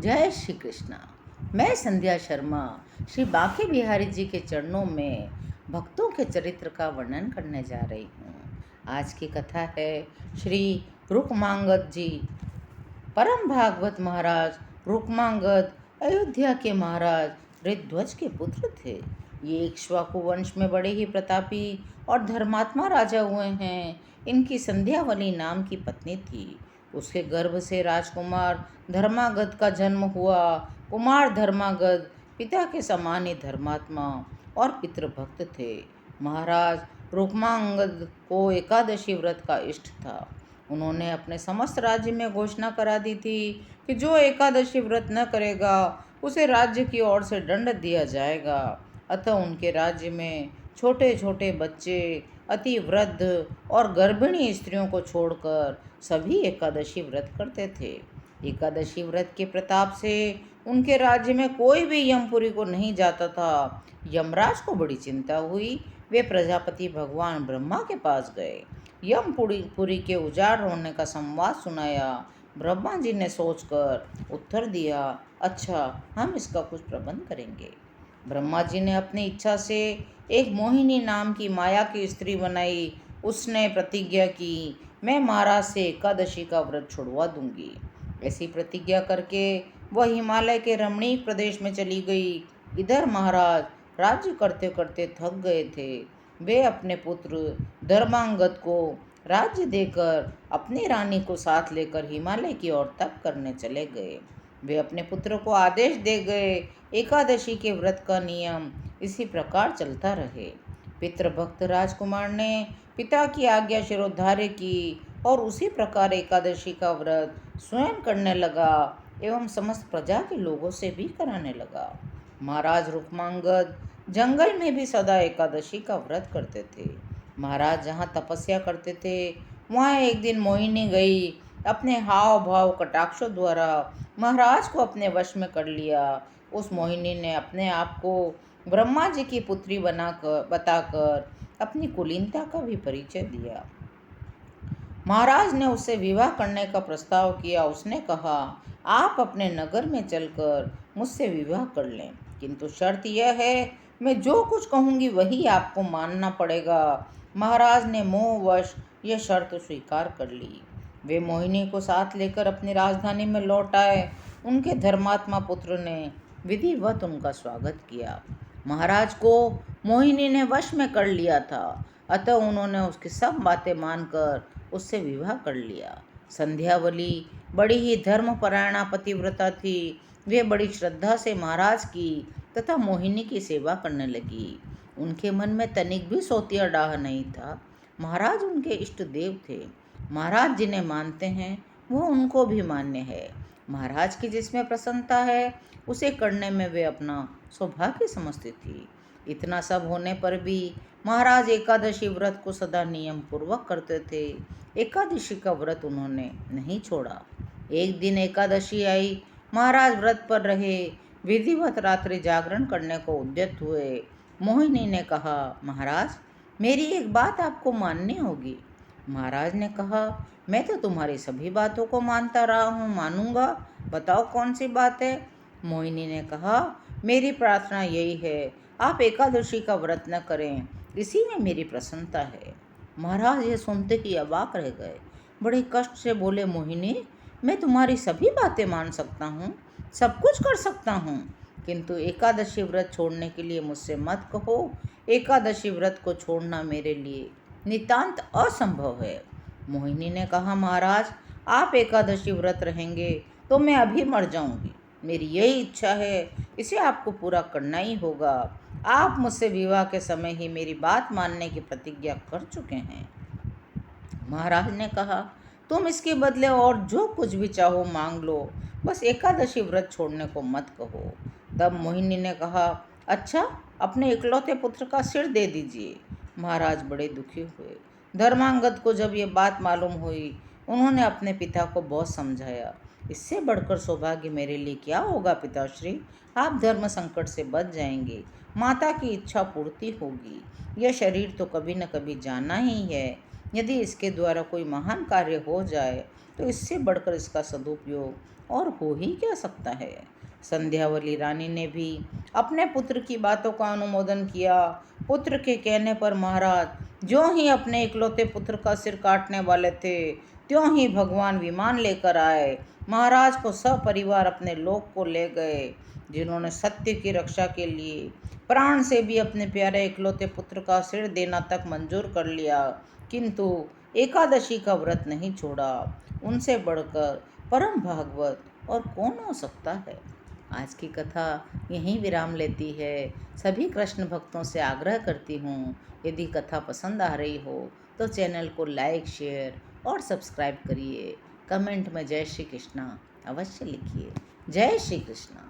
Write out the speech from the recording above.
जय श्री कृष्णा। मैं संध्या शर्मा श्री बांके बिहारी जी के चरणों में भक्तों के चरित्र का वर्णन करने जा रही हूँ। आज की कथा है श्री रुक्मांगद जी। परम भागवत महाराज रुक्मांगद अयोध्या के महाराज ऋध्वज के पुत्र थे। ये इक्ष्वाकु वंश में बड़े ही प्रतापी और धर्मात्मा राजा हुए हैं। इनकी संध्यावली नाम की पत्नी थी। उसके गर्भ से राजकुमार धर्मागद का जन्म हुआ। कुमार धर्मागद पिता के समान ही धर्मात्मा और पितृभक्त थे। महाराज रुक्मांगद को एकादशी व्रत का इष्ट था। उन्होंने अपने समस्त राज्य में घोषणा करा दी थी कि जो एकादशी व्रत न करेगा उसे राज्य की ओर से दंड दिया जाएगा। अतः उनके राज्य में छोटे छोटे बच्चे, अति वृद्ध और गर्भिणी स्त्रियों को छोड़कर सभी एकादशी व्रत करते थे। एकादशी व्रत के प्रताप से उनके राज्य में कोई भी यमपुरी को नहीं जाता था। यमराज को बड़ी चिंता हुई। वे प्रजापति भगवान ब्रह्मा के पास गए। यमपुरी के उजाड़ होने का संवाद सुनाया। ब्रह्मा जी ने सोचकर उत्तर दिया, अच्छा, हम इसका कुछ प्रबंध करेंगे। ब्रह्मा जी ने अपनी इच्छा से एक मोहिनी नाम की माया की स्त्री बनाई। उसने प्रतिज्ञा की, मैं महाराज से एकादशी का व्रत छुड़वा दूंगी। ऐसी प्रतिज्ञा करके वह हिमालय के रमणीक प्रदेश में चली गई। इधर महाराज राज्य करते करते थक गए थे। वे अपने पुत्र धर्मांगद को राज्य देकर अपनी रानी को साथ लेकर हिमालय की ओर तप करने चले गए। वे अपने पुत्र को आदेश दे गए। एकादशी के व्रत का नियम इसी प्रकार चलता रहे। पितृभक्त राजकुमार ने पिता की आज्ञा शिरोधार्य की और उसी प्रकार एकादशी का व्रत स्वयं करने लगा एवं समस्त प्रजा के लोगों से भी कराने लगा। महाराज रुक्मांगद जंगल में भी सदा एकादशी का व्रत करते थे। महाराज जहाँ तपस्या करते थे वहाँ एक दिन मोहिनी गई। अपने हाव भाव कटाक्षों द्वारा महाराज को अपने वश में कर लिया। उस मोहिनी ने अपने आप को ब्रह्मा जी की पुत्री बताकर अपनी कुलीनता का भी परिचय दिया। महाराज ने उससे विवाह करने का प्रस्ताव किया। उसने कहा, आप अपने नगर में चलकर मुझसे विवाह कर लें, किंतु शर्त यह है, मैं जो कुछ कहूँगी वही आपको मानना पड़ेगा। महाराज ने मोहवश यह शर्त स्वीकार कर ली। वे मोहिनी को साथ लेकर अपनी राजधानी में लौट आए। उनके धर्मात्मा पुत्र ने विधिवत उनका स्वागत किया। महाराज को मोहिनी ने वश में कर लिया था, अतः उन्होंने उसकी सब बातें मानकर उससे विवाह कर लिया। संध्यावली बड़ी ही धर्मपरायणा पतिव्रता थी। वे बड़ी श्रद्धा से महाराज की तथा मोहिनी की सेवा करने लगी। उनके मन में तनिक भी सोतिया डाह नहीं था। महाराज उनके इष्ट देव थे। महाराज जिन्हें मानते हैं वो उनको भी मान्य है। महाराज की जिसमें प्रसन्नता है उसे करने में वे अपना सौभाग्य समझती थी। इतना सब होने पर भी महाराज एकादशी व्रत को सदा नियम पूर्वक करते थे। एकादशी का व्रत उन्होंने नहीं छोड़ा। एक दिन एकादशी आई। महाराज व्रत पर रहे। विधिवत रात्रि जागरण करने को उद्यत हुए। मोहिनी ने कहा, महाराज, मेरी एक बात आपको माननी होगी। महाराज ने कहा, मैं तो तुम्हारी सभी बातों को मानता रहा हूँ, मानूंगा, बताओ कौन सी बात है। मोहिनी ने कहा, मेरी प्रार्थना यही है, आप एकादशी का व्रत न करें, इसी में मेरी प्रसन्नता है। महाराज ये सुनते ही अवाक रह गए। बड़े कष्ट से बोले, मोहिनी, मैं तुम्हारी सभी बातें मान सकता हूँ, सब कुछ कर सकता हूँ, किंतु एकादशी व्रत छोड़ने के लिए मुझसे मत कहो। एकादशी व्रत को छोड़ना मेरे लिए नितांत असंभव है। मोहिनी ने कहा, महाराज, आप एकादशी व्रत रहेंगे तो मैं अभी मर जाऊंगी। मेरी यही इच्छा है, इसे आपको पूरा करना ही होगा। आप मुझसे विवाह के समय ही मेरी बात मानने की प्रतिज्ञा कर चुके हैं। महाराज ने कहा, तुम इसके बदले और जो कुछ भी चाहो मांग लो, बस एकादशी व्रत छोड़ने को मत कहो। तब मोहिनी ने कहा, अच्छा, अपने इकलौते पुत्र का सिर दे दीजिए। महाराज बड़े दुखी हुए। धर्मांगद को जब ये बात मालूम हुई, उन्होंने अपने पिता को बहुत समझाया। इससे बढ़कर सौभाग्य मेरे लिए क्या होगा पिताश्री, आप धर्म संकट से बच जाएंगे, माता की इच्छा पूर्ति होगी। यह शरीर तो कभी न कभी जाना ही है। यदि इसके द्वारा कोई महान कार्य हो जाए तो इससे बढ़कर इसका सदुपयोग और हो ही क्या सकता है। संध्यावली रानी ने भी अपने पुत्र की बातों का अनुमोदन किया। पुत्र के कहने पर महाराज जो ही अपने इकलौते पुत्र का सिर काटने वाले थे, त्यों ही भगवान विमान लेकर आए, महाराज को सपरिवार अपने लोक को ले गए। जिन्होंने सत्य की रक्षा के लिए प्राण से भी अपने प्यारे इकलौते पुत्र का सिर देना तक मंजूर कर लिया, किंतु एकादशी का व्रत नहीं छोड़ा। उनसे बढ़कर परम भागवत और कौन हो सकता है। आज की कथा यहीं विराम लेती है। सभी कृष्ण भक्तों से आग्रह करती हूँ, यदि कथा पसंद आ रही हो तो चैनल को लाइक, शेयर और सब्सक्राइब करिए। कमेंट में जय श्री कृष्णा अवश्य लिखिए। जय श्री कृष्णा।